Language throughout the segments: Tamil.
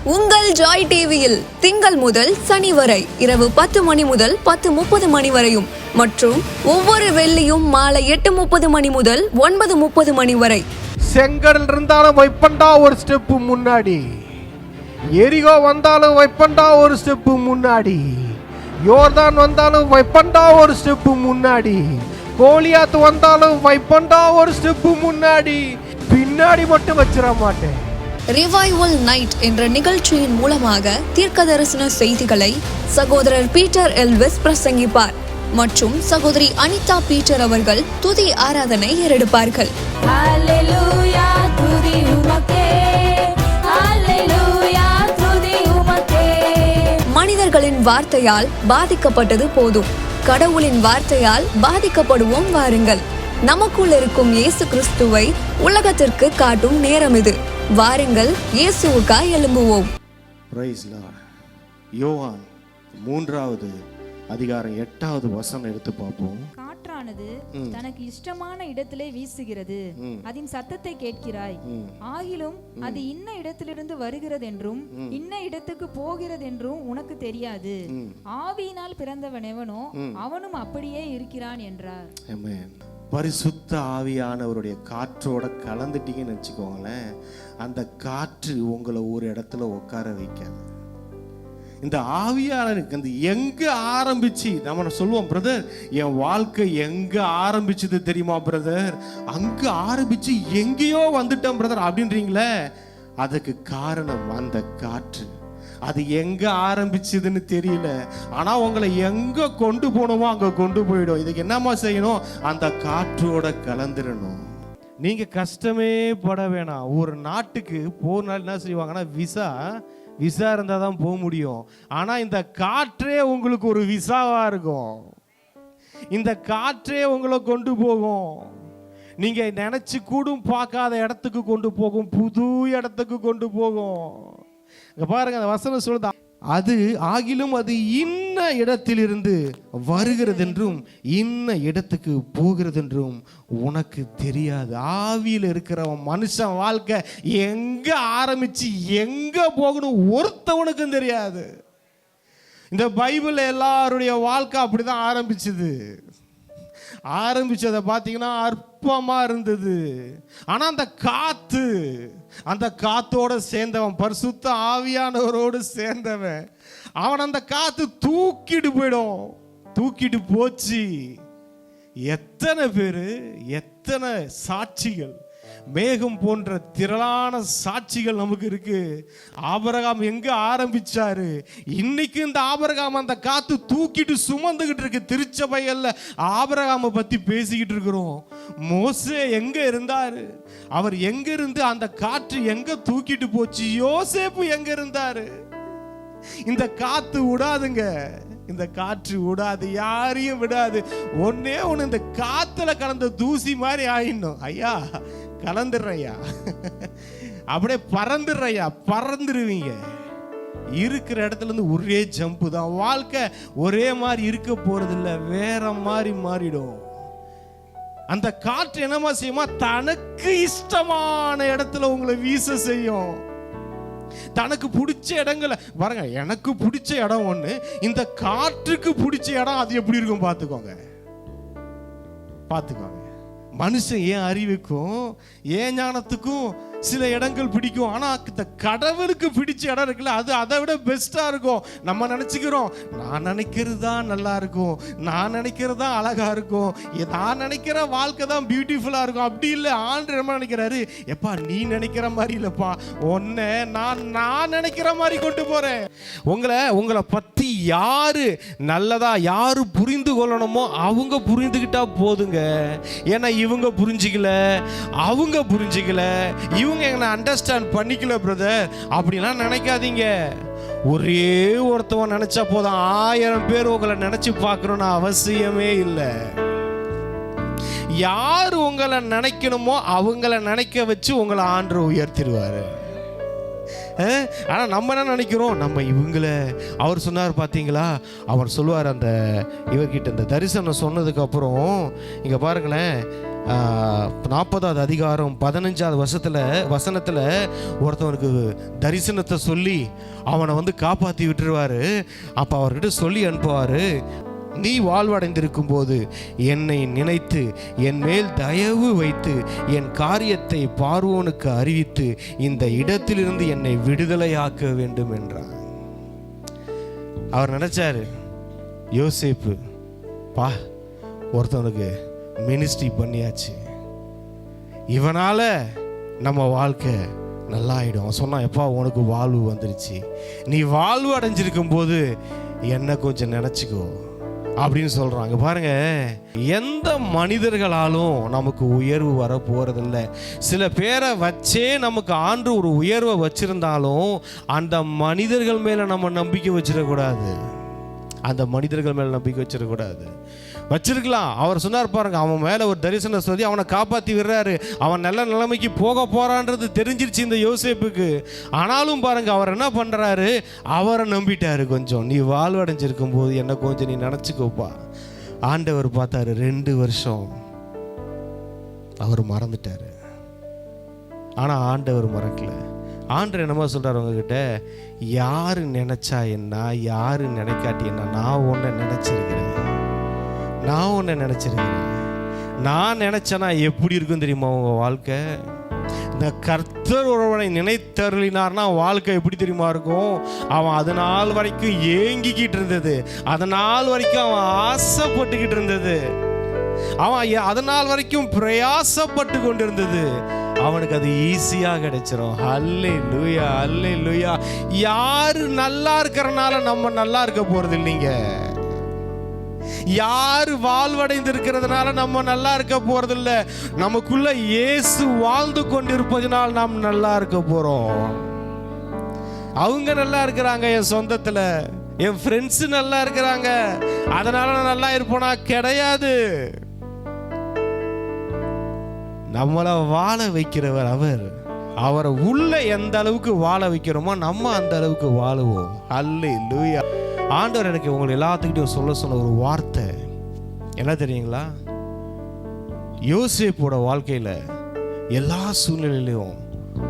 உங்கள் ஜாய் டிவியில் திங்கள் முதல் சனி வரை இரவு 10 மணி முதல் 10:30 மணி வரையும் மற்றும் ஒவ்வொரு வெள்ளியும் மாலை 8:30 மணி முதல் 9:30 மணி வரை. செங்கடல் இருந்தாலும் வைப்பண்டா ஒரு ஸ்டெப்பு முன்னாடி, எரிகோ வந்தாலும் வைப்பண்டா ஒரு ஸ்டெப்பு முன்னாடி, யோர்தான் வந்தாலும் வைப்பண்டா ஒரு ஸ்டெப்பு முன்னாடி, கோலியாத்து வந்தாலும் வைப்பண்டா ஒரு ஸ்டெப்பு முன்னாடி, பின்னாடி மட்டும் வச்சிட மாட்டேன். ரிவைவல் நைட் என்ற நிகழ்ச்சியின் மூலமாக தீர்க்க தரிசன செய்திகளை சகோதரர் பீட்டர் எல்விஸ் பிரசங்கிப்பார் மற்றும் சகோதரி அனிதா பீட்டர் அவர்கள் துதி ஆராதனை ஏறெடுப்பார்கள். மனிதர்களின் வார்த்தையால் பாதிக்கப்பட்டது போதும், கடவுளின் வார்த்தையால் பாதிக்கப்படுவோம் வாருங்கள். நமக்குள் இருக்கும் இயேசு கிறிஸ்துவை உலகத்திற்கு காட்டும் நேரம் இது. வாருங்கள், இயேசுவுக்காய் எழும்புவோம். Price Lord. யோவான் 3வது அதிகாரம் 8வது வசனம் எடுத்து பார்ப்போம். காற்றானது தனக்கு இஷ்டமான இடத்திலே வீசுகிறது, அதன் சத்தத்தை கேட்கிறாய், ஆகிலும் அது இன்ன இடத்திலிருந்து வருகிறது என்றும் இன்ன இடத்துக்கு போகிறது என்றும் உனக்கு தெரியாது. ஆவியினால் பிறந்தவன் எவனோ அவனும் அப்படியே இருக்கிறான் என்றார். ஆமென். பரிசுத்த ஆவியானவருடைய காற்றோட கலந்துட்டீங்கன்னு வச்சுக்கோங்களேன், அந்த காற்று உங்களை ஒரு இடத்துல உட்கார வைக்காது. இந்த ஆவியானவருக்கு அந்த எங்க ஆரம்பிச்சு நம்ம சொல்லுவோம், பிரதர் என் வாழ்க்கை எங்க ஆரம்பிச்சது தெரியுமா பிரதர், அங்க ஆரம்பிச்சு எங்கேயோ வந்துட்டேன் பிரதர் அப்படின்றீங்களே, அதுக்கு காரணம் அந்த காற்று. அது எங்க ஆரம்பிச்சதுன்னு தெரியல, ஆனா உங்களை எங்க கொண்டு போகணுமோ அங்க கொண்டு போயிடும். இதுக்கு என்னமா செய்யணும், அந்த காற்றோட கலந்துடணும். நீங்க கஷ்டமே பட வேணாம். ஒரு நாட்டுக்கு போனாலும் என்ன செய்வாங்கன்னா விசா இருந்தால் தான் போக முடியும். ஆனால் இந்த காற்றே உங்களுக்கு ஒரு விசாவாக இருக்கும். இந்த காற்றே உங்களை கொண்டு போகும். நீங்கள் நினச்சி கூடும் பார்க்காத இடத்துக்கு கொண்டு போகும், புது இடத்துக்கு கொண்டு போகும். இங்கே பாருங்க, அந்த வசனம் சொல்லுது, அது ஆகிலும் அது இன்ன இடத்திலிருந்து வருகிறது என்றும் இன்ன இடத்துக்கு போகிறது என்றும் உனக்கு தெரியாது. ஆவியில் இருக்கிறவன் மனுஷன் வாழ்க்கை எங்க ஆரம்பிச்சு எங்க போகணும் ஒருத்தவனுக்கும் தெரியாது. இந்த பைபிள் எல்லாருடைய வாழ்க்கை அப்படிதான் ஆரம்பிச்சதை பார்த்தீங்கன்னா அற்பமாக இருந்தது. ஆனால் அந்த காத்தோட சேர்ந்தவன், பரிசுத்த ஆவியானவரோடு சேர்ந்தவன், அவன் அந்த காத்து தூக்கிட்டு போச்சு. எத்தனை பேரு, எத்தனை சாட்சிகள், மேகம் போன்ற திரளான சாட்சிகள் நமக்கு இருக்கு. ஆபிரகாம் எங்க ஆரம்பிச்சாரு, இன்னைக்கு இந்த ஆபிரகாம் அந்த காத்து தூக்கிட்டு சுமந்துகிட்டு இருக்கு. திருச்சபைகள்ல ஆபிரகாமை பத்தி பேசிக்கிட்டு இருக்கிறோம். மோசே எங்க இருந்தாரு, அவர் எங்க இருந்து அந்த காற்று எங்க தூக்கிட்டு போச்சு. யோசேப்பு எங்க இருந்தாரு. இந்த காத்து விடாதுங்க, இந்த காற்று விடாது, யாரையும் விடாது. ஒன்னே ஒண்ணு, இந்த காத்துல கலந்த தூசி மாதிரி ஆயிடணும். ஐயா கலந்துடுறையா, அப்படியே பறந்துருவீங்க. இருக்கிற இடத்துல இருந்து ஒரே ஜம்பு தான். வாழ்க்கை ஒரே மாதிரி இருக்க போறது இல்லை, வேற மாதிரி மாறிடும். அந்த காற்று என்னமா செய்யுமா, தனக்கு இஷ்டமான இடத்துல உங்களை வீச செய்யும். தனக்கு பிடிச்ச இடங்களை பாருங்க. எனக்கு பிடிச்ச இடம் ஒண்ணு, இந்த காற்றுக்கு பிடிச்ச இடம் அது எப்படி இருக்கும் பார்த்துக்கோங்க. மனுஷன் ஏன் அறிவுக்கும் ஏன் ஞானத்துக்கும் சில இடங்கள் பிடிக்கும், ஆனா இந்த கடவுளுக்கு பிடிச்ச இடம் இருக்குல்ல, அது அதை விட பெஸ்டா இருக்கும். நம்ம நினைச்சுக்கிறோம், நான் நினைக்கிறது தான் நல்லா இருக்கும், நான் நினைக்கிறது தான் அழகா இருக்கும், நான் நினைக்கிற வாழ்க்கை தான் பியூட்டிஃபுல்லா இருக்கும். அப்படி இல்லை, ஆண்டவர் என்ன நினைக்கிறாரு, எப்பா நீ நினைக்கிற மாதிரி இல்லப்பா, உன்னை நான் நினைக்கிற மாதிரி கொண்டு போறேன். உங்களை பத்தி யாரு நல்லதா யாரு புரிந்து கொள்ளணுமோ அவங்க புரிந்துகிட்டா போதுங்க. ஏன்னா இவங்க புரிஞ்சிக்கல, அவங்க புரிஞ்சிக்கல, இவங்க எங்களை அண்டர்ஸ்டாண்ட் பண்ணிக்கல பிரதர் அப்படிலாம் நினைக்காதீங்க. ஒரே ஒருத்தவன் நினைச்சா போதும், 1000 பேர் உங்களை நினைச்சு பார்க்கணும்னு அவசியமே இல்லை. யார் உங்களை நினைக்கணுமோ அவங்கள நினைக்க வச்சு உங்களை ஆண்டவர் உயர்த்திடுவாரு. ஆனால் நம்ம என்ன நினைக்கிறோம், நம்ம இவங்களை, அவர் சொன்னார் பார்த்தீங்களா, அவர் சொல்லுவார் அந்த இவர்கிட்ட இந்த தரிசனம் சொன்னதுக்கு அப்புறம், இங்கே பாருங்களேன், 40வது அதிகாரம் 15வது வசனத்தில் ஒருத்தவனுக்கு தரிசனத்தை சொல்லி அவனை வந்து காப்பாற்றி விட்டுருவாரு. அப்போ அவர்கிட்ட சொல்லி அனுப்புவார், நீ வாழ்வடைந்திருக்கும் போது என்னை நினைத்து என் மேல் தயவு வைத்து என் காரியத்தை பார்வோனுக்கு அறிவித்து இந்த இடத்திலிருந்து என்னை விடுதலையாக்க வேண்டும் என்றார். அவர் நினைச்சாரு, யோசேப்பு ஒருத்தவனுக்கு மினிஸ்ட்ரி பண்ணியாச்சு, இவனால நம்ம வாழ்க்கை நல்லாயிடும். அவன் சொன்னான், எப்பா உனக்கு வாழ்வு வந்துருச்சு, நீ வாழ்வு அடைஞ்சிருக்கும் போது என்ன கொஞ்சம் நினச்சிக்கோ அப்படின்னு சொல்கிறாங்க. பாருங்க, எந்த மனிதர்களாலும் நமக்கு உயர்வு வர போகிறதில்ல. சில பேரை வச்சே நமக்கு ஆண்டு ஒரு உயர்வை வச்சிருந்தாலும் அந்த மனிதர்கள் மேலே நம்ம நம்பிக்கை வச்சிடக்கூடாது. அந்த மனிதர்கள் மேலே நம்பிக்கை வச்சிடக்கூடாது. வச்சிருக்கலாம். அவர் சொன்னார் பாருங்க, அவன் மேலே ஒரு தரிசனம் சொல்லி அவனை காப்பாற்றி விடுறாரு. அவன் நல்ல நிலைமைக்கு போக போறான்றது தெரிஞ்சிருச்சு இந்த யோசேப்புக்கு. ஆனாலும் பாருங்க, அவர் என்ன பண்ணுறாரு, அவரை நம்பிட்டாரு. கொஞ்சம் நீ வாழ்வடைஞ்சிருக்கும் போது என்ன கொஞ்சம் நீ நினச்சிக்கோப்பா. ஆண்டவர் பார்த்தாரு, 2 வருஷம் அவர் மறந்துட்டாரு. ஆனால் ஆண்டவர் மறக்கல. ஆண்டவர் என்னமா சொல்கிறார் உங்ககிட்ட, யாரு நினைச்சா என்ன, யாரு நினைக்காட்டி என்ன, நான் உன்னை நினைச்சிருக்கிறேன். நான் நினைச்சேன்னா எப்படி இருக்கும் தெரியுமா உங்க வாழ்க்கை? இந்த கர்த்தர் ஒருவனை நினைத்தருளினார்னா வாழ்க்கை எப்படி தெரியுமா இருக்கும்? அவன் அது நாள் வரைக்கும் ஏங்கிக்கிட்டு இருந்தது, அதனால் வரைக்கும் அவன் ஆசைப்பட்டுக்கிட்டு இருந்தது, அவன் அதனால் வரைக்கும் பிரயாசப்பட்டு கொண்டிருந்தது, அவனுக்கு அது ஈஸியா கிடைச்சிரும். அல்லேலூயா, அல்லேலூயா. யாரு நல்லா இருக்கிறனால நம்ம நல்லா இருக்க போறது இல்லைங்க. யாரு வாழ்வடைந்து இருக்கிறதுனால நம்ம நல்லா இருக்க போறதில்ல. நமக்குள்ள இயேசு வாழ்ந்து கொண்டிருப்பதனால் நாம் நல்லா இருக்க போறோம். அவங்க நல்லா இருக்கிறாங்க, என் சொந்தத்துல என் ஃப்ரெண்ட்ஸ் நல்லா இருக்கிறாங்க, அதனால நான் நல்லா இருப்போனா? கிடையாது. நம்மளை வாழ வைக்கிறவர் அவர். அவரை உள்ள எந்த அளவுக்கு வாழ வைக்கிறோமோ நம்ம அந்த அளவுக்கு வாழுவோம். அல்லேலூயா. ஆண்டவர் எனக்கு உங்களை எல்லாத்துக்கிட்டையும் சொல்ல ஒரு வார்த்தை என்ன தெரியுங்களா? யோசேப்போட வாழ்க்கையில் எல்லா சூழ்நிலையிலையும்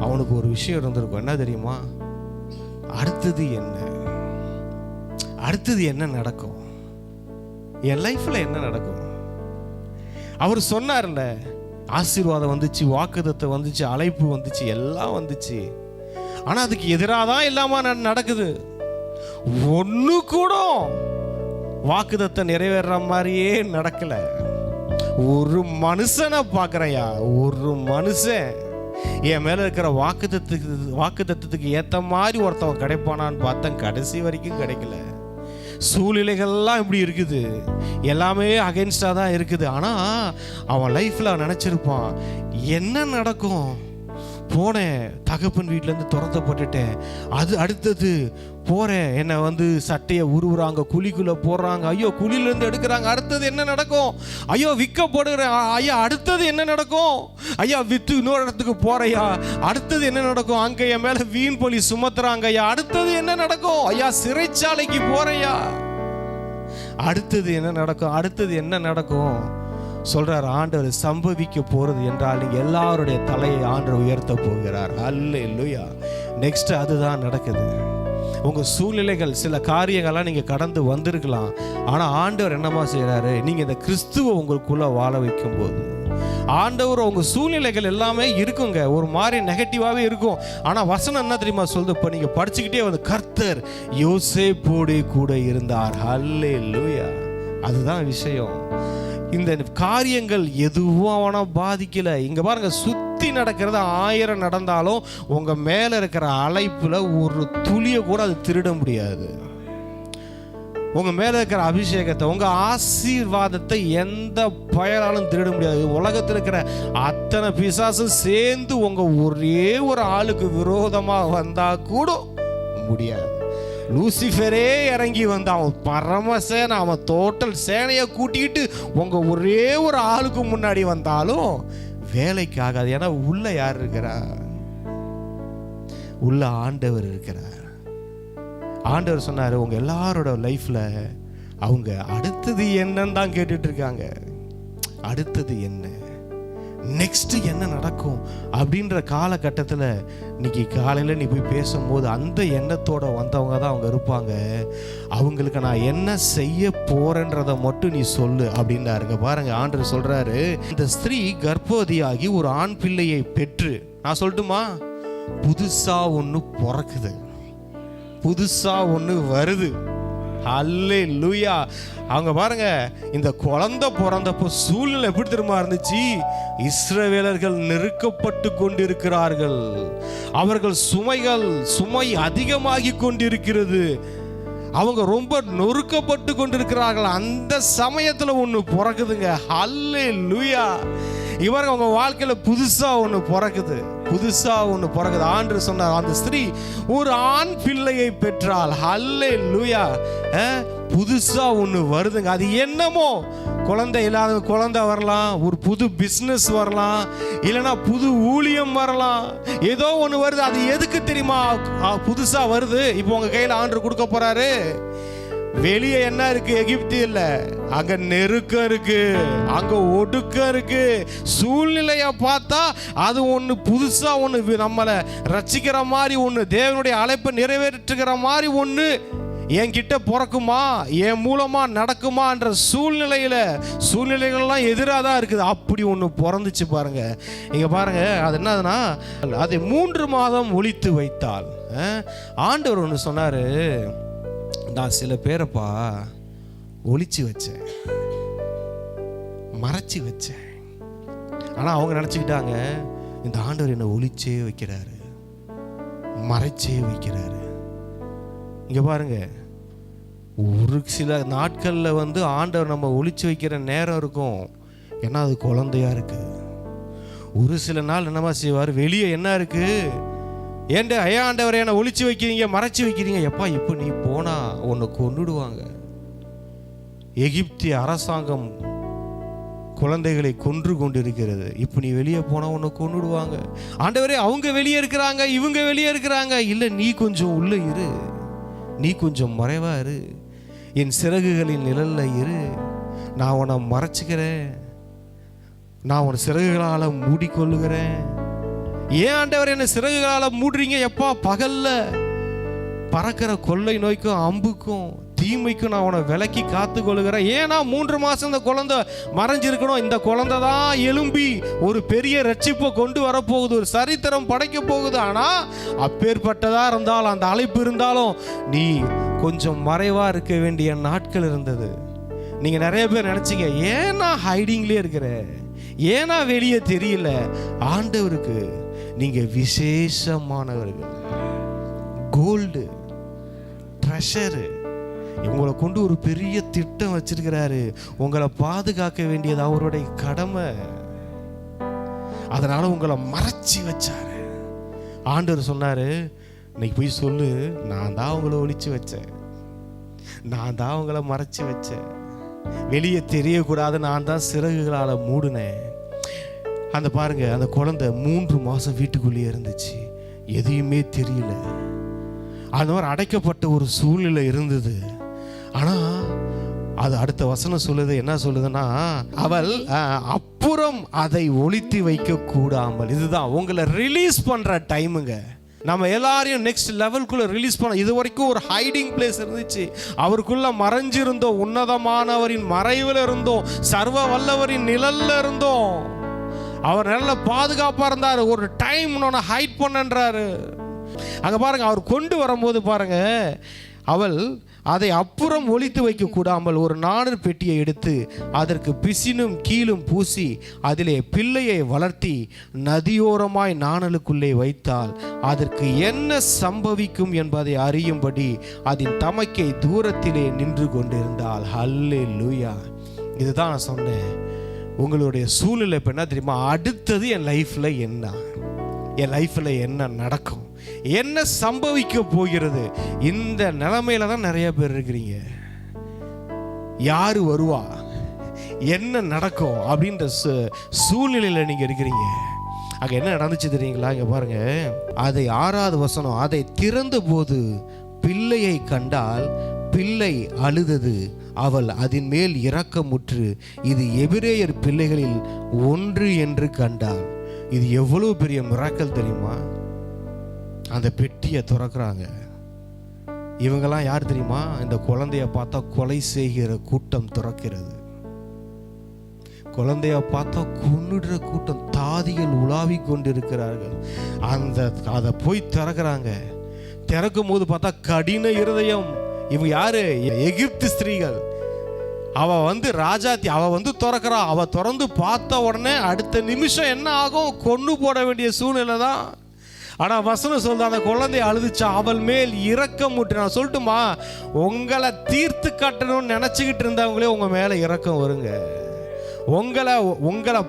அவனுக்கு ஒரு விஷயம் இருந்திருக்கும். என்ன தெரியுமா? அடுத்தது என்ன நடக்கும், என் லைஃப்ல என்ன நடக்கும்? அவர் சொன்னார்ல, ஆசீர்வாதம் வந்துச்சு, வாக்குத்தத்தம் வந்துச்சு, அழைப்பு வந்துச்சு, எல்லாம் வந்துச்சு. ஆனா அதுக்கு எதிராக தான் இல்லாம நடக்குது. ஒண்ணு கூட வாக்குத்தத்தம் நிறைவேற மாதிரியே நடக்கல. ஒரு மனுஷனை பார்க்கறையா, ஒரு மனுஷன் என் மேல இருக்கிற வாக்குத்தத்தத்துக்கு ஏத்த மாதிரி ஒருத்தவன் கிடைப்பானான்னு பார்த்தேன், கடைசி வரைக்கும் கிடைக்கல. சூழ்நிலைகள்லாம் இப்படி இருக்குது, எல்லாமே அகைன்ஸ்டாக தான் இருக்குது. ஆனால் அவன் லைஃப்பில் நினச்சிருப்பான், என்ன நடக்கும்? போனேன், தகப்பன் வீட்டிலேருந்து துரத்தப்பட்டுட்டேன், அது அடுத்தது போகிறேன், என்னை வந்து சட்டையை உருவுறாங்க, குழிக்குள்ளே போடுறாங்க, ஐயோ குழியிலேருந்து எடுக்கிறாங்க, அடுத்தது என்ன நடக்கும்? ஐயோ விற்கப்படுகிறேன், ஐயா அடுத்தது என்ன நடக்கும்? ஐயா விற்று இன்னொரு இடத்துக்கு போறையா, அடுத்தது என்ன நடக்கும்? அங்கே என் மேலே வீண் பழி சுமத்துறாங்க, ஐயா அடுத்தது என்ன நடக்கும்? ஐயா சிறைச்சாலைக்கு போறையா, அடுத்தது என்ன நடக்கும்? அடுத்தது என்ன நடக்கும்? சொல்றார் ஆண்டவர், சம்பவிக்க போறது என்றால் நீங்க எல்லாருடைய தலையை ஆண்டவர் உயர்த்த போகிறார். அல்லேலூயா. நெக்ஸ்ட் அதுதான் நடக்குது. உங்க சூழ்நிலைகள், சில காரியங்கள்லாம் நீங்க கடந்து வந்திருக்கலாம். ஆனா ஆண்டவர் என்னமா செய்யறாரு, நீங்க இந்த கிறிஸ்துவை உங்களுக்குள்ள வாழ வைக்கும் போது ஆண்டவர் உங்க சூழ்நிலைகள் எல்லாமே இருக்குங்க, ஒரு மாதிரி நெகட்டிவாவே இருக்கும். ஆனா வசனம் என்ன தெரியுமா சொல்லுது? இப்ப நீங்க படிச்சுக்கிட்டே வந்து, கர்த்தர் யோசேப்போடு கூட இருந்தார். அல்லேலூயா. அதுதான் விஷயம். இந்த காரியங்கள் எதுவும் அவனை பாதிக்கல. இங்க பாருங்க, சுத்தி நடக்கிறது 1000 நடந்தாலும் உங்க மேல இருக்கிற அழைப்புல ஒரு துளிய கூட அது திருட முடியாது. உங்க மேல இருக்கிற அபிஷேகத்தை, உங்க ஆசீர்வாதத்தை எந்த பயனாலும் திருட முடியாது. உலகத்தில் இருக்கிற அத்தனை பிசாசும் சேர்ந்து உங்க ஒரே ஒரு ஆளுக்கு விரோதமா வந்தா கூட முடியாது. லூசிஃபரே இறங்கி வந்து அவன் பரமசேனை, அவன் டோட்டல் சேனையை கூட்டிட்டு உங்க ஒரே ஒரு ஆளுக்கு முன்னாடி வந்தாலும் வேலைக்கு ஆகாது. ஏன்னா உள்ள யார் இருக்கிறார்? உள்ள ஆண்டவர் இருக்கிறார். ஆண்டவர் சொன்னாரு, உங்க எல்லாரோட லைஃப்ல அவங்க அடுத்தது என்னன்னு தான் கேட்டுட்டு இருக்காங்க. அடுத்தது என்ன? நெக்ஸ்ட் என்ன நடக்கும் அப்படின்ற காலகட்டத்தில் இன்னைக்கு காலையில் நீ போய் பேசும்போது அந்த எண்ணத்தோட வந்தவங்க தான் அவங்க இருப்பாங்க. அவங்களுக்கு நான் என்ன செய்ய போறேன்றதை மட்டும் நீ சொல்லு அப்படின்னாருங்க. பாருங்க, ஆண்டவர் சொல்றாரு, இந்த ஸ்திரீ கர்ப்பவதியாகி ஒரு ஆண் பிள்ளையை பெற்று, நான் சொல்லட்டுமா, புதுசா ஒன்று பிறக்குது, புதுசா ஒன்று வருது. அல்லேலூயா. அவங்க பாருங்க, இந்த குழந்தை பிறந்தப்போ சூழ்நிலை எப்படி தெரியுமா இருந்துச்சு? இஸ்ரவேலர்கள் நெருக்கப்பட்டு கொண்டிருக்கிறார்கள், அவர்கள் சுமை அதிகமாகி கொண்டிருக்கிறது, அவங்க ரொம்ப நொறுக்கப்பட்டு கொண்டிருக்கிறார்கள். அந்த சமயத்துல ஒன்று பிறக்குதுங்க. அல்லேலூயா. இவர்கள் அவங்க வாழ்க்கையில புதுசா ஒன்று பிறக்குது, புதுசா ஒன்று பிறகுது. ஆண்டவர் சொன்னார், அந்த ஸ்திரீ ஒரு ஆண் பிள்ளையை பெற்றாள். அல்லேலூயா. புதுசா ஒன்று வருதுங்க. அது என்னமோ, குழந்தை இல்லாத குழந்தை வரலாம், ஒரு புது பிஸ்னஸ் வரலாம், இல்லைன்னா புது ஊழியம் வரலாம், ஏதோ ஒன்று வருது. அது எதுக்கு தெரியுமா புதுசா வருது? இப்போ உங்க கையில் ஆண்டவர் கொடுக்க போறாரு. வெளியே என்ன இருக்கு? எகிப்து இல்ல, அங்க நெருக்கம் இருக்கு, அங்க ஒடுக்கம் இருக்கு. சூழ்நிலைய பார்த்தா அது ஒண்ணு புதுசா ஒண்ணு நம்மளை ரட்சிக்கிற மாதிரி ஒண்ணு, தேவனுடைய அழைப்பை நிறைவேற்றுகிற மாதிரி ஒண்ணு என்கிட்ட பிறக்குமா, என் மூலமா நடக்குமான்ற சூழ்நிலைகள்லாம் எதிராக தான் இருக்குது. அப்படி ஒன்று பிறந்துச்சு பாருங்க. இங்க பாருங்க, அது என்னதுன்னா, அதை 3 மாதம் ஒளித்து வைத்தாள். ஆண்டவர் ஒன்று சொன்னாரு, நான் சில பேரைப்பா ஒளிச்சு வச்சேன், மறைச்சி வச்சேன். ஆனால் அவங்க நினச்சிக்கிட்டாங்க, இந்த ஆண்டவர் என்னை ஒளிச்சே வைக்கிறாரு, மறைச்சே வைக்கிறாரு. இங்கே பாருங்க, ஒரு சில நாட்களில் ஆண்டவர் நம்ம ஒளிச்சு வைக்கிற நேரம் இருக்கும், ஏன்னா அது குழந்தையா இருக்கு. ஒரு சில நாள் என்னமா செய்வார், வெளியே என்ன இருக்கு, ஏன்டா ஐயா ஆண்டவரை என்னை ஒளிச்சு வைக்கிறீங்க, மறைச்சி வைக்கிறீங்க, எப்பா இப்போ நீ போனா உன்னை கொன்னுடுவாங்க. எகிப்திய அரசாங்கம் குழந்தைகளை கொன்று கொண்டிருக்கிறது, இப்போ நீ வெளியே போனா உன்னை கொன்னுடுவாங்க. ஆண்டவரே, அவங்க வெளியே இருக்கிறாங்க, இவங்க வெளியே இருக்கிறாங்க. இல்லை, நீ கொஞ்சம் உள்ள இரு, நீ கொஞ்சம் மறைவா இரு, என் சிறகுகளின் நிழல்ல இரு, நான் உன்னை மறைச்சுக்கிறேன், நான் உன் சிறகுகளால் மூடிக்கொள்ளுகிறேன். ஏன் ஆண்டவர் என்ன சிறகுகளால் மூடுறீங்க? எப்பா, பகல்ல பறக்கிற கொள்ளை நோய்க்கும் அம்புக்கும் தீமைக்கும் நான் உன்னை விலக்கி காத்து கொள்ளுகிறேன். ஏன்னா 3 மாசம் இந்த குழந்தை மறைஞ்சிருக்கணும். இந்த குழந்தை தான் எழும்பி ஒரு பெரிய ரட்சிப்பை கொண்டு வரப்போகுது, ஒரு சரித்திரம் படைக்க போகுது. ஆனா அப்பேற்பட்டதா இருந்தாலும், அந்த அழைப்பு இருந்தாலும், நீ கொஞ்சம் மறைவா இருக்க வேண்டிய நாட்கள் இருந்தது. நீங்க நிறைய பேர் நினைச்சீங்க, ஏன்னா ஹைடிங்லேயே இருக்கிற, ஏன்னா வெளியே தெரியல. ஆண்டவருக்கு நீங்க விசேஷமானவர்கள், கோல்டு ட்ரெஷரு. உங்களை கொண்டு ஒரு பெரிய திட்டம் வச்சிருக்கிறாரு, உங்களை பாதுகாக்க வேண்டியது அவருடைய கடமை. அதனால உங்களை மறைச்சி வச்சாரு. ஆண்டவர் சொன்னாரு, இன்னைக்கு போய் சொல்லு, நான் தான் உங்களை ஒளிச்சு வச்சேன், நான் தான் உங்களை மறைச்சி வச்சேன், வெளியே தெரியக்கூடாது, நான் தான் சிறகுகளால் மூடினேன். அந்த பாருங்க, அந்த குழந்தை 3 மாசம் வீட்டுக்குள்ளேயே இருந்துச்சு, எதையுமே தெரியல. அந்த மாதிரி அடைக்கப்பட்ட ஒரு சூழ்நிலை இருந்தது. ஆனா அது அடுத்த வசனம் சொல்லுது, என்ன சொல்லுதுன்னா, அவள் அப்புறம் அதை ஒளித்து வைக்க கூடாமல். இதுதான் உங்களை ரிலீஸ் பண்ற டைமுங்க. நம்ம எல்லாரையும் நெக்ஸ்ட் லெவலுக்குள்ள ரிலீஸ் பண்ண. இது வரைக்கும் ஒரு ஹைடிங் பிளேஸ் இருந்துச்சு, அவருக்குள்ள மறைஞ்சிருந்தோம், உன்னதமானவரின் மறைவில் இருந்தோம், சர்வ வல்லவரின் நிழல்ல இருந்தோம். அவர் நல்ல பாதுகாப்பா இருந்தாரு. ஒரு டைம் உன்னை ஹைட் பண்ணன்றாரு. அங்க பாருங்க, அவர் கொண்டு வரும்போது பாருங்க, அவள் அதை அப்புறம் ஒளித்து வைக்க கூடாமல் ஒரு நாணர் பெட்டியை எடுத்து அதற்கு பிசினும் கீழும் பூசி அதிலே பிள்ளையை வளர்த்தி நதியோரமாய் நாணலுக்குள்ளே வைத்தால் அதற்கு என்ன சம்பவிக்கும் என்பதை அறியும்படி அதன் தமக்கை தூரத்திலே நின்று கொண்டிருந்தாள். ஹல்லேலூயா. இதுதான் நான் சொன்னேன், உங்களுடைய சூழ்நிலை இப்போ என்ன தெரியுமா, அடுத்தது என் லைஃப்ல என்ன, என் லைஃப்ல என்ன நடக்கும், என்ன சம்பவிக்க போகிறது, இந்த நிலைமையில தான் நிறைய பேர் இருக்கிறீங்க. யாரு வருவா, என்ன நடக்கும் அப்படின்ற சூழ்நிலையில நீங்க இருக்கிறீங்க. அங்க என்ன நடந்துச்சு தெரியுங்களா? இங்க பாருங்க, அதை 6வது வசனம், அதை திறந்த போது பிள்ளையை கண்டால் பிள்ளை அழுதது, அவள் அதன் மேல் இரக்கமுற்று இது எபிரேயர் பிள்ளைகளில் ஒன்று என்று கண்டாள். இது எவ்வளவு பெரிய மிராக்கல் தெரியுமா? அந்த பெட்டியை திறக்கிறாங்க. இவங்கெல்லாம் யார் தெரியுமா? இந்த குழந்தைய பார்த்தா கொலை செய்கிற கூட்டம் திறக்கிறது. குழந்தைய பார்த்தா கொன்னுடுற கூட்டம், தாதிகள் உலாவி கொண்டிருக்கிறார்கள். அதை போய் திறக்கிறாங்க. திறக்கும் போது பார்த்தா கடின இருதயம். இவங்க யாரு? எகிப்து ஸ்திரீகள். அவ ராஜாத்தி, அவ திறக்கிறா. அவ திறந்து பார்த்த உடனே அடுத்த நிமிஷம் என்ன ஆகும்? கொன்னு போட வேண்டிய சூழ்நிலை தான். ஆனா வசனம் சொல்ற அந்த குழந்தை அழுதுச்சா, அவள் மேல் இரக்கம் ஊற்று. நான் சொல்லட்டுமா, உங்களை தீர்த்து காட்டணும்னு நினைச்சுக்கிட்டு இருந்தவங்களே உங்க மேல இரக்கம் வருங்க. உங்களை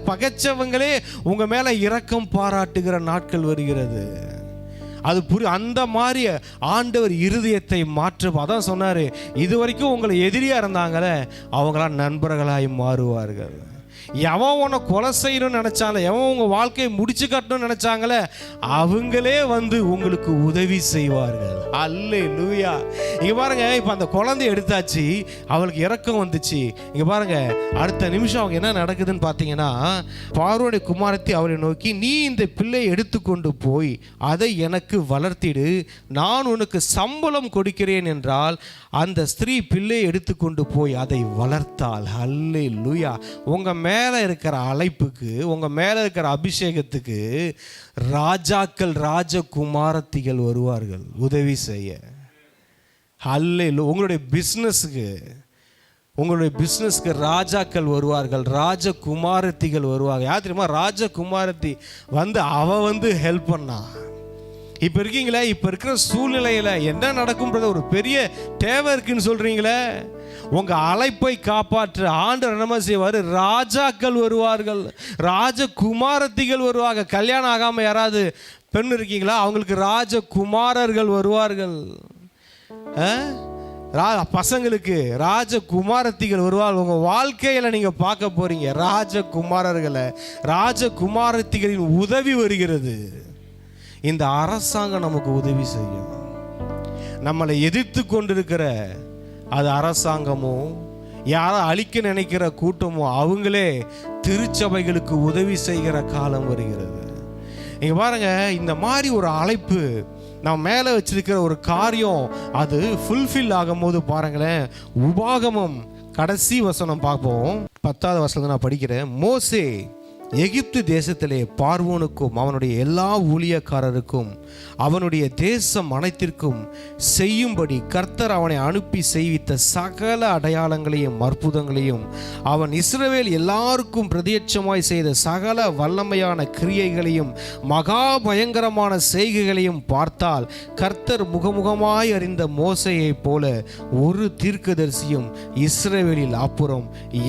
பகைச்சவங்களே உங்க மேல இரக்கம் பாராட்டுகிற நாட்கள் வருகிறது. அது அந்த மாதிரி ஆண்டவர் இருதயத்தை மாற்ற. அதான் சொன்னாரு, இது வரைக்கும் உங்களை எதிரியா இருந்தாங்களே அவங்களாம் நண்பர்களாய் மாறுவார்கள். எவன் உன்னை கொலை செய்யணும்னு நினைச்சாங்களே, எவன் உங்க வாழ்க்கையை முடிச்சு கட்டணும்னு நினைச்சாங்களே அவங்களே உங்களுக்கு உதவி செய்வார்கள். அல்லேலூயா. இங்க பாருங்க, இப்ப அந்த குழந்தை எடுத்தாச்சு, அவளுக்கு இரக்கம் வந்துச்சு. இங்க பாருங்க, அடுத்த நிமிஷம் அவங்க என்ன நடக்குதுன்னு பாத்தீங்கன்னா, பார்வோனுடைய குமாரத்தி அவளை நோக்கி, நீ இந்த பிள்ளை எடுத்துக்கொண்டு போய் அதை எனக்கு வளர்த்திடு, நான் உனக்கு சம்பளம் கொடுக்கிறேன் என்றால் அந்த ஸ்திரீ பிள்ளையை எடுத்துக்கொண்டு போய் அதை வளர்த்தாள். அல்லேலூயா. உங்க மேல இருக்கிற அழைப்புக்கு, உங்க மேல இருக்கிற அபிஷேகத்துக்கு ராஜாக்கள், ராஜகுமாரத்திகள் வருவார்கள் உதவி செய்ய. அல்லேலூயா. உங்களுடைய பிஸ்னஸ்க்கு ராஜாக்கள் வருவார்கள், ராஜகுமாரத்திகள் வருவாங்க. யார் தெரியுமா? ராஜகுமாரத்தி அவ ஹெல்ப் பண்ணா. இப்போ இருக்கீங்களே, இப்போ இருக்கிற சூழ்நிலையில் என்ன நடக்கும்ன்றது ஒரு பெரிய தேவை இருக்குன்னு சொல்கிறீங்களே, உங்கள் அழைப்பை காப்பாற்ற ஆண்டவர் என்ன செய்வார்? ராஜாக்கள் வருவார்கள், ராஜகுமாரத்திகள் வருவாங்க. கல்யாணம் ஆகாமல் யாராவது பெண் இருக்கீங்களா? அவங்களுக்கு ராஜகுமாரர்கள் வருவார்கள். பசங்களுக்கு ராஜகுமாரத்திகள் வருவார்கள். உங்கள் வாழ்க்கையில் நீங்கள் பார்க்க போகிறீங்க ராஜகுமாரர்களை, ராஜகுமாரத்திகளின் உதவி வருகிறது. இந்த அரசாங்கம் நமக்கு உதவி செய்யும். நம்மளை எதிர்த்து கொண்டிருக்கிற அது அரசாங்கமோ, யாரை அழிக்க நினைக்கிற கூட்டமோ, அவங்களே திருச்சபைகளுக்கு உதவி செய்கிற காலம் வருகிறது. நீங்க பாருங்க, இந்த மாதிரி ஒரு அழைப்பு நம்ம மேலே வச்சிருக்கிற ஒரு காரியம் அது ஃபுல்ஃபில் ஆகும் போது பாருங்களேன். உபாகமம் கடைசி வசனம் பார்ப்போம். 10வது வசனம் நான் படிக்கிறேன். மோசே எகிப்து தேசத்திலே பார்வோனுக்கும் அவனுடைய எல்லா ஊழியக்காரருக்கும் அவனுடைய தேசம் அனைத்திற்கும் செய்யும்படி கர்த்தர் அவனை அனுப்பி செய்வித்த சகல அடையாளங்களையும் அற்புதங்களையும் அவன் இஸ்ரவேல் எல்லாருக்கும் பிரத்யட்சமாய் செய்த சகல வல்லமையான கிரியைகளையும் மகா பயங்கரமான செய்கைகளையும் பார்த்தால் கர்த்தர் முகமுகமாய் அறிந்த மோசேயைப் போல ஒரு தீர்க்கதரிசியும் இஸ்ரவேலில் அப்புறம்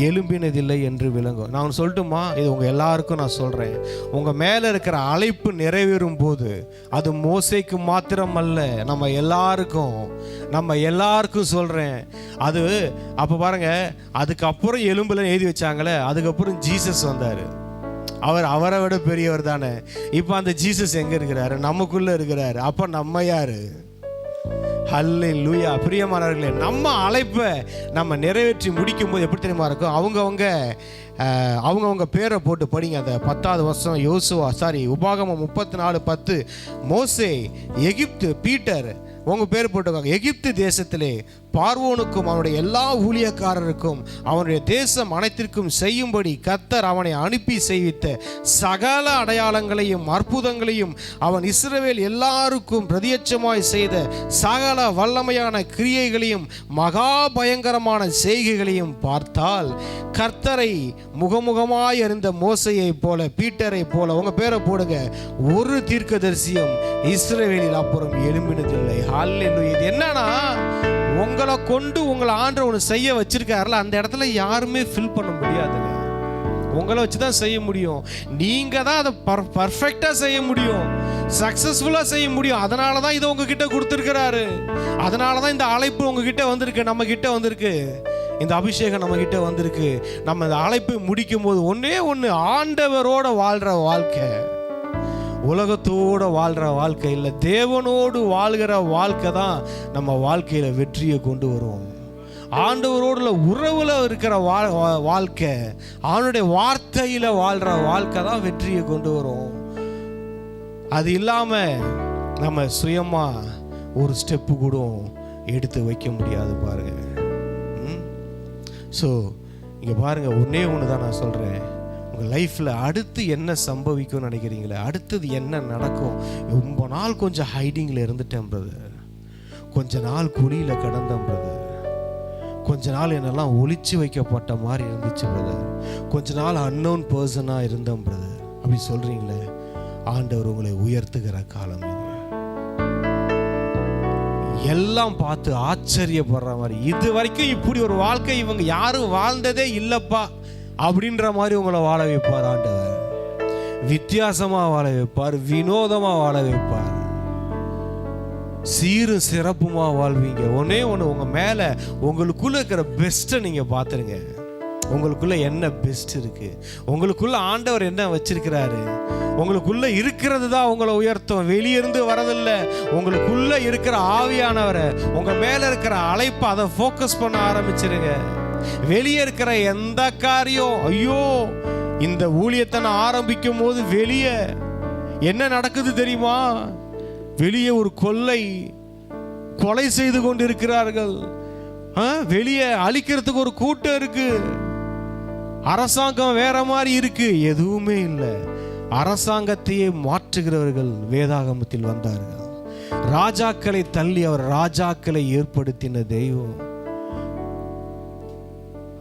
எழும்பினதில்லை என்று விளங்கும். நான் சொல்லட்டுமா, இது உங்க எல்லாருக்கும் நான் சொல்றேன். உங்க மேல இருக்கிற அழைப்பு நிறைவேறும் போது அது மோசேக்கு மாத்திரம் அல்ல, நம்ம எல்லாருக்கும் சொல்றேன். அது அப்ப பாருங்க, அதுக்கப்புறம் எலும்புல எழுதி வச்சாங்களே, அதுக்கப்புறம் ஜீசஸ் வந்தாரு. அவரை விட பெரியவர் தானே. இப்ப அந்த ஜீசஸ் எங்க இருக்கிறாரு? நமக்குள்ள இருக்கிறாரு. அப்ப நம்ம யாரு? ஹல்லேலூயா. பிரியமானவர்களே, நம்ம அழைப்பை நம்ம நிறைவேற்றி முடிக்கும் போது எப்படி தெரியுமா இருக்கும்? அவங்கவுங்க பேரை போட்டு படிங்க. அந்த 10வது வருஷம் உபாகமம் 34:10. மோசே எகிப்து, பீட்டர் உங்க பேர் போட்டுக்காங்க. எகிப்து தேசத்திலே பார்வோனுக்கும் அவனுடைய எல்லா ஊழியக்காரருக்கும் அவனுடைய தேசம் அனைத்திற்கும் செய்யும்படி கர்த்தர் அவனை அனுப்பி செய்வித்த சகல அடையாளங்களையும் அற்புதங்களையும் அவன் இஸ்ரவேல் எல்லாருக்கும் பிரத்யட்சமாய் செய்த சகல வல்லமையான கிரியைகளையும் மகா பயங்கரமான செய்கைகளையும் பார்த்தால் கர்த்தரை முகமுகமாய் அறிந்த மோசையை போல, பீட்டரை போல உங்க பேரை போடுங்க, ஒரு தீர்க்கதரிசியும் இஸ்ரவேலில் அப்புறம் எழும்பினதில்லை. ஹல்லேலூயா. இது என்னன்னா, உங்களை கொண்டு உங்களை ஆண்டவர் ஒன்று செய்ய வச்சிருக்காருல, அந்த இடத்துல யாருமே ஃபில் பண்ண முடியாதுங்க. உங்களை வச்சு தான் செய்ய முடியும். நீங்க தான் அதை பர்ஃபெக்டா செய்ய முடியும், சக்சஸ்ஃபுல்லா செய்ய முடியும். அதனால தான் இதை உங்ககிட்ட கொடுத்துருக்கிறாரு. அதனால தான் இந்த அழைப்பு உங்ககிட்ட வந்திருக்கு, நம்ம கிட்ட வந்திருக்கு. இந்த அபிஷேகம் நம்ம கிட்ட வந்திருக்கு. நம்ம இந்த அழைப்பு முடிக்கும் போது ஒன்னே ஒன்று, ஆண்டவரோட வாழ்ற வாழ்க்கை, உலகத்தோடு வாழ்கிற வாழ்க்கை இல்லை, தேவனோடு வாழ்கிற வாழ்க்கை தான் நம்ம வாழ்க்கையில் வெற்றியை கொண்டு வரும். ஆண்டவரோட உறவுல இருக்கிற வாழ்க்கை, அவனுடைய வார்த்தையில வாழ்ற வாழ்க்கை தான் வெற்றியை கொண்டு வரும். அது இல்லாம நம்ம சுயமா ஒரு ஸ்டெப்பு கூட எடுத்து வைக்க முடியாது பாருங்க. ஸோ இங்க பாருங்க, ஒன்னே ஒன்று தான் நான் சொல்றேன். உங்கள் லைஃப்பில் அடுத்து என்ன சம்பவிக்கும்னு நினைக்கிறீங்களே, அடுத்தது என்ன நடக்கும்? ரொம்ப நாள் கொஞ்சம் ஹைடிங்கில் இருந்துட்டேன் பிரதர், கொஞ்ச நாள் குழியில் கடந்தேன் பிரதர், கொஞ்ச நாள் என்னெல்லாம் ஒளிச்சு வைக்கப்பட்ட மாதிரி இருந்துச்சு பிரதர், கொஞ்ச நாள் அன்னோன் பர்சனாக இருந்தேன் பிரதர் அப்படி சொல்கிறீங்களே, ஆண்டவர் உங்களை உயர்த்துகிற காலம் இது. எல்லாம் பார்த்து ஆச்சரியப்படுற மாதிரி, இது வரைக்கும் இப்படி ஒரு வாழ்க்கை இவங்க யாரும் வாழ்ந்ததே இல்லப்பா அப்படின்ற மாதிரி உங்களை வாழ வைப்பார் ஆண்டவர். வித்தியாசமா வாழ வைப்பார், வினோதமா வாழ வைப்பார், சீரும் சிறப்புமா வாழ்வீங்க. ஒன்னே ஒன்று, உங்க மேல உங்களுக்குள்ள இருக்கிற பெஸ்ட்டை நீங்க பார்த்துருங்க. உங்களுக்குள்ள என்ன பெஸ்ட் இருக்கு, உங்களுக்குள்ள ஆண்டவர் என்ன வச்சிருக்கிறாரு, உங்களுக்குள்ள இருக்கிறது தான் உங்களை உயர்த்தும், வெளியிருந்து வரதில்லை. உங்களுக்குள்ள இருக்கிற ஆவியானவரை, உங்க மேல இருக்கிற அழைப்பை அதை ஃபோக்கஸ் பண்ண ஆரம்பிச்சிருங்க. வெளியே இருக்கிற எந்த காரியம், ஐயோ இந்த ஊழியத்தை நான் ஆரம்பிக்கும் போது வெளியே என்ன நடக்குது தெரியுமா? வெளியே ஒரு கொலை செய்து கொண்டு இருக்கிறார்கள், வெளியே அழிக்கிறதுக்கு ஒரு கூட்டம் இருக்கு, அரசாங்கம் வேற மாதிரி இருக்கு. எதுவுமே இல்லை, அரசாங்கத்தையே மாற்றுகிறவர்கள் வேதாகமத்தில் வந்தார்கள். ராஜாக்களை தள்ளி அவர் ராஜாக்களை ஏற்படுத்தின தெய்வம்.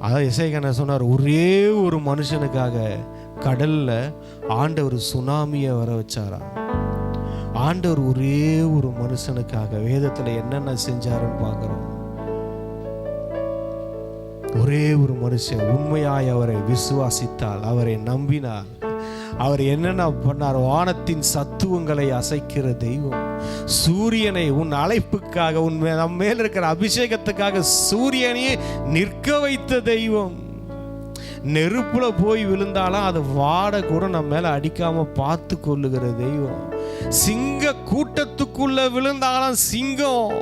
அதான் இசைக்கண்ண சொன்னார், ஒரே ஒரு மனுஷனுக்காக கடல்ல ஆண்டவர் சுனாமியை வர வச்சாரா. ஆண்டவர் ஒரே ஒரு மனுஷனுக்காக வேதத்துல என்னென்ன செஞ்சாருன்னு பார்க்கிறோம். ஒரே ஒரு மனுஷன் உண்மையாய் அவரை விசுவாசித்தால், அவரை நம்பினார், அவர் என்னென்ன பண்ணார்? வானத்தின் சத்துவங்களை அசைக்கிற தெய்வம், சூரியனை உன் அழைப்புக்காக, உன் நம்ம மேல இருக்கிற அபிஷேகத்துக்காக சூரியனையே நிற்க வைத்த தெய்வம். நெருப்புல போய் விழுந்தாலும் அது வாட கூட நம்ம மேல அடிக்காம பார்த்து கொள்ளுகிற தெய்வம். சிங்க கூட்டத்துக்குள்ள விழுந்தாலும் சிங்கம்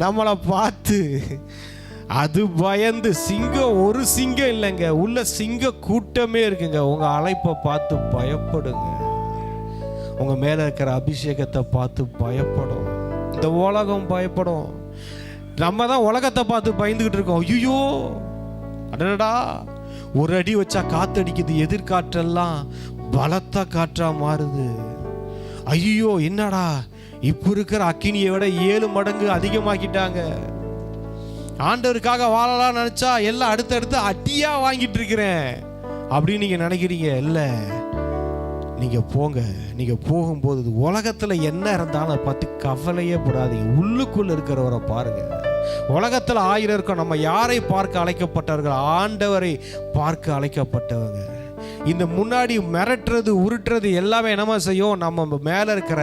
நம்மளை பார்த்து அது பயந்து, சிங்கம் ஒரு சிங்கம் இல்லைங்க, உள்ள சிங்க கூட்டமே இருக்குங்க. உங்க அழைப்பை பார்த்து பயப்படுங்க, உங்க மேல இருக்கிற அபிஷேகத்தை பார்த்து பயப்படும். இந்த உலகம் பயப்படும், நம்ம தான் உலகத்தை பார்த்து பயந்துகிட்டு இருக்கோம். ஐயோ அடடா, ஒரு அடி வச்சா காத்தடிக்குது, எதிர்காற்றெல்லாம் பலத்த காற்றா மாறுது. ஐயோ என்னடா இப்ப இருக்கிற அக்கினியை விட 7 மடங்கு அதிகமாக்கிட்டாங்க. ஆண்டவருக்காக வாழலாம் நினைச்சா எல்லாம் அடுத்தடுத்து அடியா வாங்கிட்டு இருக்கிறேன் அப்படின்னு நீங்க நினைக்கிறீங்க. இல்ல, நீங்க போங்க. நீங்க போகும்போது உலகத்துல என்ன இருந்தாலும் அதை பத்தி கவலையே படாதீங்க. உள்ளுக்குள்ள இருக்கிறவரை பாருங்க. உலகத்துல 1000 இருக்கும், நம்ம யாரை பார்க்க அழைக்கப்பட்டவர்கள்? ஆண்டவரை பார்க்க அழைக்கப்பட்டவங்க. இந்த முன்னாடி மிரட்டுறது உருட்டுறது எல்லாமே என்னமா செய்யும்? நம்ம மேல இருக்கிற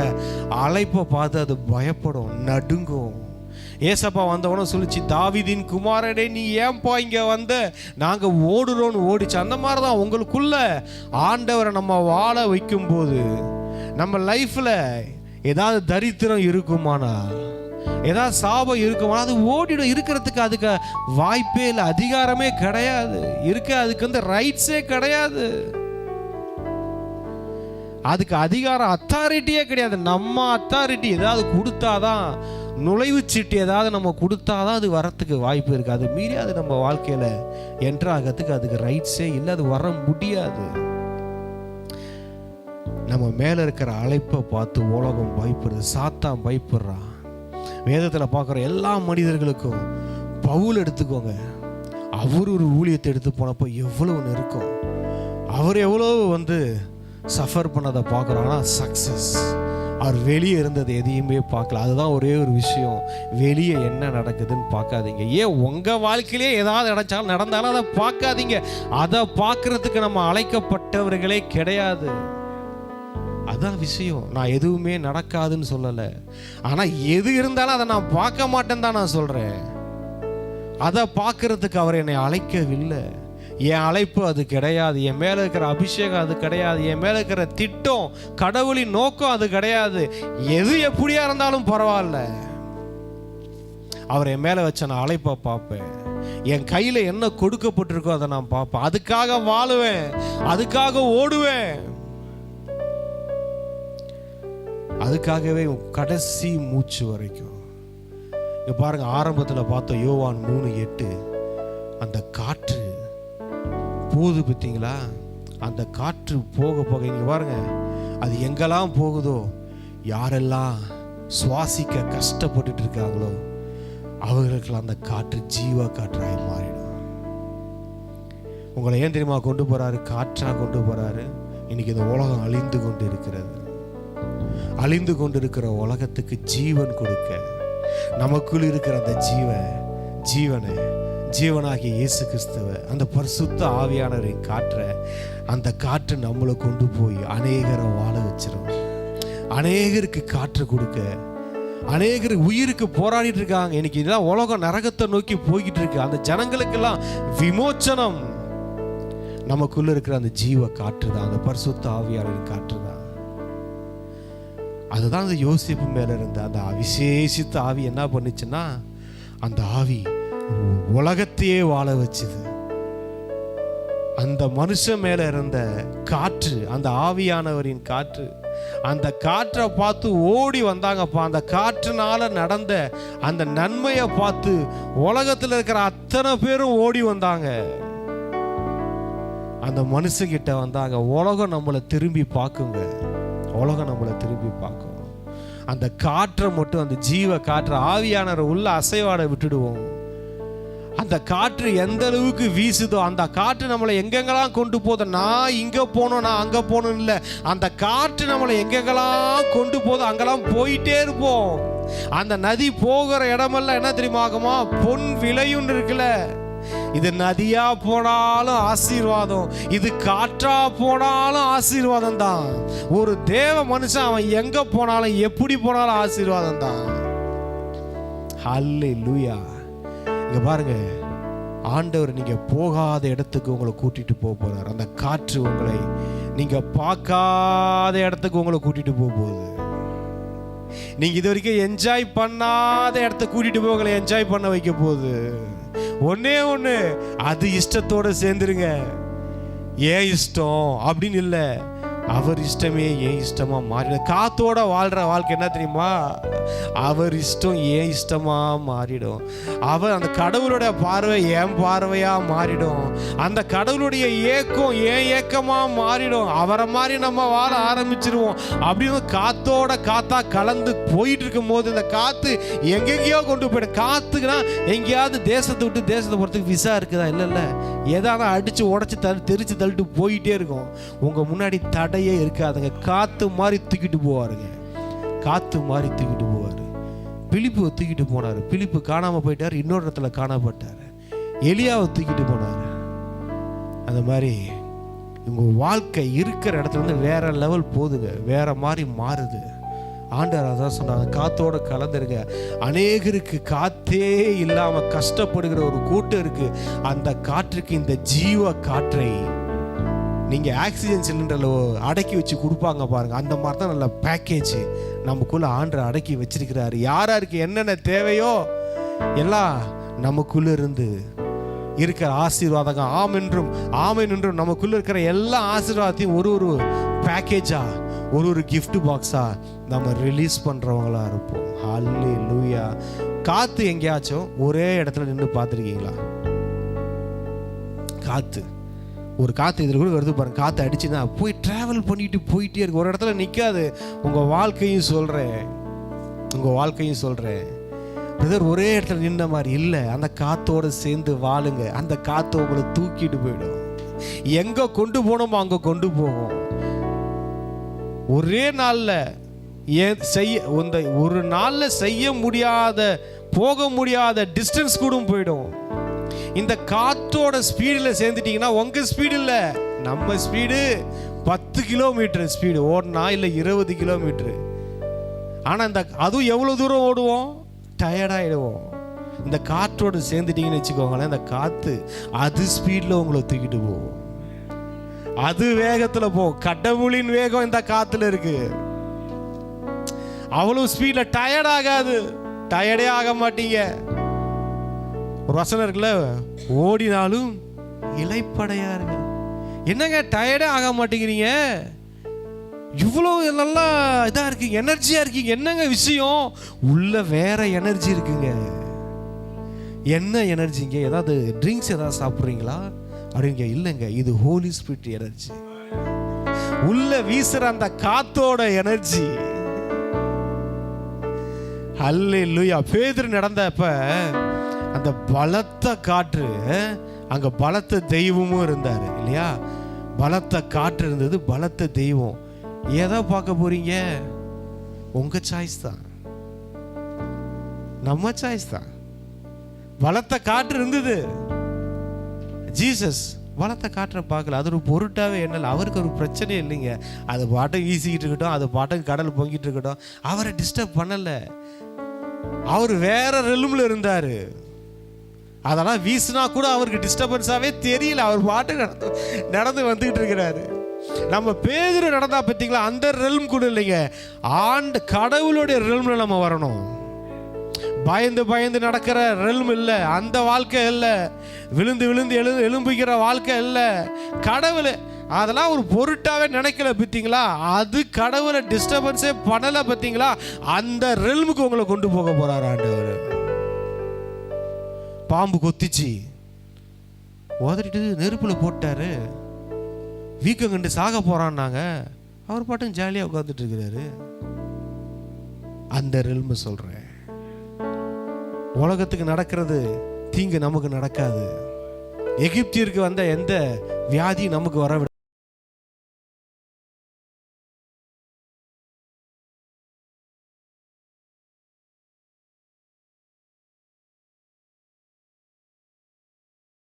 அழைப்பை பார்த்து அது பயப்படும், நடுங்கும். ஏசப்பா வந்தவன சொல்லிச்சு, தாவீதின் குமாரனே நீ ஏன்பா இங்க வந்த? நாங்க ஓடுறோன்னு ஓடிச்சு. அந்த மாதிரிதான் உங்களுக்குள்ள ஆண்டவரை நம்ம வாழ வைக்கும் போது, நம்ம லைஃப்ல ஏதாவது தரித்திரம் இருக்குமானா, ஏதாவது சாபம் இருக்குமா, அது ஓடிடும். இருக்கிறதுக்கு அதுக்கு வாய்ப்பே இல்லை, அதிகாரமே கிடையாது, அதுக்கு வந்து ரைட்ஸே கிடையாது, அதுக்கு அதிகாரம் அத்தாரிட்டியே கிடையாது. நம்ம அத்தாரிட்டி ஏதாவது கொடுத்தாதான், நுழைவு சீட்டு ஏதாவது நம்ம கொடுத்தாதான் அது வரத்துக்கு வாய்ப்பு இருக்கு. அது மீறி அது நம்ம வாழ்க்கையில என்ட்ராகிறதுக்கு அதுக்கு ரைட்ஸே இல்லை, அது வர முடியாது. நம்ம மேல இருக்கிற அழைப்பை பார்த்து உலகம் பயப்படுது, சாத்தான் பயப்படுறான். வேதத்துல பார்க்குற எல்லா மனிதர்களுக்கும், பவுல் எடுத்துக்கோங்க, அவர் ஒரு ஊழியத்தை எடுத்து போனப்போ எவ்வளவு நெருக்கம், அவர் எவ்வளவு வந்து சஃபர் பண்ணதை பார்க்குறோம். ஆனால் சக்சஸ், அவர் வெளியே இருந்தது எதையுமே பார்க்கல. அதுதான் ஒரே ஒரு விஷயம், வெளியே என்ன நடக்குதுன்னு பார்க்காதீங்க. ஏன் உங்கள் வாழ்க்கையிலே ஏதாவது நடந்தாலும் அதை பார்க்காதீங்க. அதை பார்க்கறதுக்கு நம்ம அழைக்கப்பட்டவர்களே கிடையாது. அதான் விஷயம். நான் எதுவுமே நடக்காதுன்னு சொல்லலை, ஆனால் எது இருந்தாலும் அதை நான் பார்க்க மாட்டேன்னு தான் நான் சொல்கிறேன். அதை பார்க்கறதுக்கு அவர் என்னை அழைக்கவில்லை. என் அழைப்பு அது கிடையாது, என் மேலே இருக்கிற அபிஷேகம் அது கிடையாது, என் மேலே இருக்கிற திட்டம், கடவுளின் நோக்கம் அது கிடையாது. எது எப்படியா இருந்தாலும் பரவாயில்ல, அவர் என் மேலே வச்ச நான் அழைப்பை பார்ப்பேன். என் கையில் என்ன கொடுக்கப்பட்டிருக்கோ அதை நான் பார்ப்பேன். அதுக்காக வாழுவேன், அதுக்காக ஓடுவேன், அதுக்காகவே கடைசி மூச்சு வரைக்கும். இங்க பாருங்க, ஆரம்பத்தில் பார்த்தோம் யோவான் 3:8, அந்த காற்று போகுது பார்த்தீங்களா? அந்த காற்று போக போக இங்க பாருங்க, அது எங்கெல்லாம் போகுதோ, யாரெல்லாம் சுவாசிக்க கஷ்டப்பட்டுட்டு இருக்காங்களோ அவர்களுக்கெல்லாம் அந்த காற்று ஜீவ காற்றாய் மாறிடும். உங்களை ஏன் தெரியுமா கொண்டு போறாரு? காற்றா கொண்டு போறாரு. இன்னைக்கு இந்த உலகம் அழிந்து கொண்டு இருக்கிறது. அழிந்து கொண்டு இருக்கிற உலகத்துக்கு ஜீவன் கொடுக்க நமக்குள் இருக்கிற அந்த ஜீவனை ஜீவனாகிய இயேசு கிறிஸ்துவ, அந்த பரிசுத்த ஆவியானவரின் காற்றை, அந்த காற்று நம்மளை கொண்டு போய் அநேகரை வாழ வச்சிரும். அநேகருக்கு காற்று கொடுக்க, அநேகர் உயிருக்கு போராடிட்டு இருக்காங்க. இன்னைக்கு இதெல்லாம் உலகம் நரகத்தை நோக்கி போய்கிட்டு இருக்கு. அந்த ஜனங்களுக்கெல்லாம் விமோச்சனம் நமக்குள்ள இருக்கிற அந்த ஜீவ காற்று தான், அந்த பரிசுத்த ஆவியானவரின் காற்று தான். அதுதான் அந்த யோசிப்பு மேல இருந்த அந்த விசேஷித்த ஆவி என்ன பண்ணுச்சுன்னா, அந்த ஆவி உலகத்தையே வாழ வச்சுது. அந்த மனுஷன் மேல இருந்த காற்று, அந்த ஆவியானவரின் காற்று, அந்த காற்றை பார்த்து ஓடி வந்தாங்கப்பா. அந்த காற்றுனால நடந்த அந்த நன்மையை பார்த்து உலகத்தில் இருக்கிற அத்தனை பேரும் ஓடி வந்தாங்க. அந்த மனுஷங்கிட்ட வந்தாங்க. உலகம் நம்மளை திரும்பி பார்க்குங்க, உலகம் நம்மளை திரும்பி பார்க்கும். அந்த காற்றை மட்டும், அந்த ஜீவ காற்றை, ஆவியானவரை உள்ள அசைவாட விட்டுடுவோம். அந்த காற்று எந்த அளவுக்கு வீசுதோ, அந்த காற்று நம்மளை எங்கெங்கெல்லாம் கொண்டு போதோ, நான் இங்கே போனோம் நான் அங்கே போகணும் இல்லை, அந்த காற்று நம்மளை எங்கெங்கெல்லாம் கொண்டு போதோ அங்கெல்லாம் போயிட்டே இருப்போம். அந்த நதி போகிற இடமெல்லாம் என்ன தெரியுமா ஆகுமா? பொன் விளையும் இருக்குல்ல. இது நதியா போனாலும் ஆசீர்வாதம், இது காற்றா போனாலும் ஆசீர்வாதம் தான். ஒரு தேவ மனுஷன் அவன் எங்க போனாலும் எப்படி போனாலும் ஆசீர்வாதம் தான். ஹல்லேலூயா. இங்க பாருங்க, ஆண்டவர் நீங்க போகாத இடத்துக்கு உங்களை கூட்டிட்டு போக போறார். அந்த காற்று உங்களை நீங்க பார்க்காத இடத்துக்கு உங்களை கூட்டிட்டு போக போகுது. நீங்க இது வரைக்கும் என்ஜாய் பண்ணாத இடத்த கூட்டிட்டு போய் உங்களை என்ஜாய் பண்ண வைக்க போகுது. ஒன்னே ஒண்ணு, அது இஷ்டத்தோட சேர்ந்துருங்க. ஏன் இஷ்டம் அப்படின்னு இல்லை, அவர் இஷ்டமே ஏன் இஷ்டமா மாறிட. காத்தோட வாழ்ற வாழ்க்கை என்ன தெரியுமா? அவர் இஷ்டம் ஏன் இஷ்டமா மாறிடும். அவர் அந்த கடவுளுடைய பார்வை என் பார்வையா மாறிடும். அந்த கடவுளுடைய ஏக்கம் ஏன் ஏக்கமா மாறிடும். அவரை மாதிரி நம்ம வாழ ஆரம்பிச்சிருவோம். அப்படின்னு காத்தோட காத்தா கலந்து போயிட்டு இருக்கும் போது இந்த காத்து எங்கெங்கேயோ கொண்டு போயிடும். காத்துக்குன்னா எங்கேயாவது தேசத்தை விட்டு தேசத்தை போறதுக்கு விசா இருக்குதா? இல்லை, ஏதாவது அடிச்சு உடச்சி தெரிச்சு தள்ளிட்டு போயிட்டே இருக்கும். உங்க முன்னாடி தடையே இருக்காதுங்க. காத்து மாதிரி தூக்கிட்டு போவாருங்க, காத்து மாதிரி தூக்கிட்டு போவாரு. பிலிப்பு தூக்கிட்டு போனாரு. பிலிப்பு காணாம போயிட்டாரு, இன்னொரு இடத்துல காணப்பட்டாரு. எலியாவை தூக்கிட்டு போனாரு. அந்த மாதிரி உங்க வாழ்க்கை இருக்கிற இடத்துல இருந்து வேற லெவல் போகுதுங்க, வேற மாதிரி மாறுது. ஆண்டவர் அதான் சொன்னாங்க, காத்தோட கலந்துருங்க. அநேகருக்கு காத்தே இல்லாம கஷ்டப்படுகிற ஒரு கூட்டம் இருக்கு. அந்த காற்றுக்கு இந்த ஜீவ காற்றை நீங்க ஆக்சிஜன் சிலிண்டர்ல அடக்கி வச்சு கொடுப்பாங்க பாருங்க. அந்த மாதிரி தான் நல்ல பேக்கேஜ் நமக்குள்ள ஆண்டவர் அடக்கி வச்சிருக்கிறாரு. யாராருக்கு என்னென்ன தேவையோ எல்லாம் நமக்குள்ள இருந்து இருக்கிற ஆசீர்வாதங்க ஆமென் என்றும் நமக்குள்ள இருக்கிற எல்லா ஆசீர்வாதத்தையும் ஒரு பேக்கேஜா, ஒரு gift பாக்ஸா நம்ம ரிலீஸ் பண்றவங்களா இருப்போம். ஹல்லேலூயா. காத்து எங்கேயாச்சும் ஒரே இடத்துல நின்று பார்த்துருக்கீங்களா? காத்து, ஒரு காற்று இதில் கூட வருது பாருங்க. காற்று அடிச்சுன்னா போய் ட்ராவல் பண்ணிட்டு போயிட்டே இருக்கு, ஒரு இடத்துல நிற்காது. உங்கள் வாழ்க்கையும் சொல்கிறேன் பிரதர், ஒரே இடத்துல நின்ன மாதிரி இல்லை. அந்த காற்றோடு சேர்ந்து வாழுங்க. அந்த காற்று உங்களை தூக்கிட்டு போயிடும். எங்கே கொண்டு போகணுமோ அங்கே கொண்டு போகும். ஒரே நாளில் ஒரு நாளில் செய்ய முடியாத, போக முடியாத டிஸ்டன்ஸ் கூட போயிடும். இந்த காற்றோட ஸ்பீடில் சேர்ந்துட்டீங்கன்னா உங்கள் ஸ்பீடு இல்லை, நம்ம ஸ்பீடு 10 கிலோமீட்டர் ஸ்பீடு ஓடனா, இல்லை 20 கிலோமீட்டரு. ஆனால் அதுவும் எவ்வளோ தூரம் ஓடுவோம்? டயர்டாகிடுவோம். இந்த காற்றோடு சேர்ந்துட்டீங்கன்னு வச்சுக்கோங்களேன், இந்த காற்று அது ஸ்பீடில் உங்களை தூக்கிட்டு போகும். அது வேகத்தில் போகும். கடவுளின் வேகம் இந்த காற்றுல இருக்கு. அவ்வளோ ஸ்பீடில் டயர்ட் ஆகாது, டயர்டே ஆக மாட்டீங்க. ஒரு வசனம் இருக்குல்ல, ஓடினாலும் இளைப்படையார்கள். என்னங்க டயர்டே ஆக மாட்டேங்கிறீங்க? இவ்வளோ நல்லா இதாக இருக்கீங்க, எனர்ஜியாக இருக்கீங்க, என்னங்க விஷயம்? உள்ள வேற எனர்ஜி இருக்குங்க. என்ன எனர்ஜிங்க? ஏதாவது ட்ரிங்க்ஸ் ஏதாவது சாப்பிட்றீங்களா அப்படிங்க? இல்லைங்க, இது ஹோலி ஸ்பிரிட் எனர்ஜி. உள்ள வீசுற அந்த காத்தோட எனர்ஜி. ஹல்லேலூயா. பேதுரு நடந்தப்ப அந்த பலத்த காற்று, அங்க பலத்த தெய்வமும் இருந்தாரு இல்லையா? பலத்த காற்று இருந்தது, பலத்த தெய்வம். எதை பார்க்க போறீங்க? உங்க சாய்ஸ் தான், நம்ம சாய்ஸ் தான். பலத்த காற்று இருந்தது, ஜீசஸ் பலத்த காற்றை பார்க்கல. அது ஒரு பொருட்டாவே என்னல, அவருக்கு ஒரு பிரச்சனையே இல்லைங்க. அது பாட்டம் வீசிக்கிட்டு இருக்கட்டும், அது பாட்டம் கடல் பொங்கிட்டு இருக்கட்டும், அவரை டிஸ்டர்ப் பண்ணல. அவர் வேற ரெல்ம்ல இருந்தாரு. அதெல்லாம் வீசினா கூட அவருக்கு டிஸ்டர்பன்ஸாவே தெரியல. அவர் பாட்டு நடந்து வந்துகிட்டு இருக்கிறாரு. நம்ம பேதுரு நடந்தா பார்த்தீங்களா, அந்த ரெல்ம் கூட இல்லைங்க, ஆண்டு கடவுளுடைய ரெல்ம்ல நம்ம வரணும். பயந்து பயந்து நடக்கிற ரெல்ம் இல்லை, அந்த வாழ்க்கை இல்லை. விழுந்து விழுந்து எழும்புகிற வாழ்க்கை இல்லை. கடவுள் அதெல்லாம் ஒரு பொருட்டாவே நினைக்கல பார்த்தீங்களா? அது கடவுளை டிஸ்டர்பன்ஸே பண்ணல பார்த்தீங்களா? அந்த ரெல்முக்கு உங்களை கொண்டு போக போறாரு ஆண்டவர். பாம்பு கொத்திச்சு உதறிட்டு நெருப்புல போட்டாரு, வீக்கம் கண்டு சாக போறான்னாங்க. அவர் பாட்டும் ஜாலியா உட்காந்துட்டு இருக்கிறாரு. அந்த ரெல்ம சொல்றேன். உலகத்துக்கு நடக்கிறது தீங்கு நமக்கு நடக்காது. எகிப்தியருக்கு வந்த எந்த வியாதியும் நமக்கு வர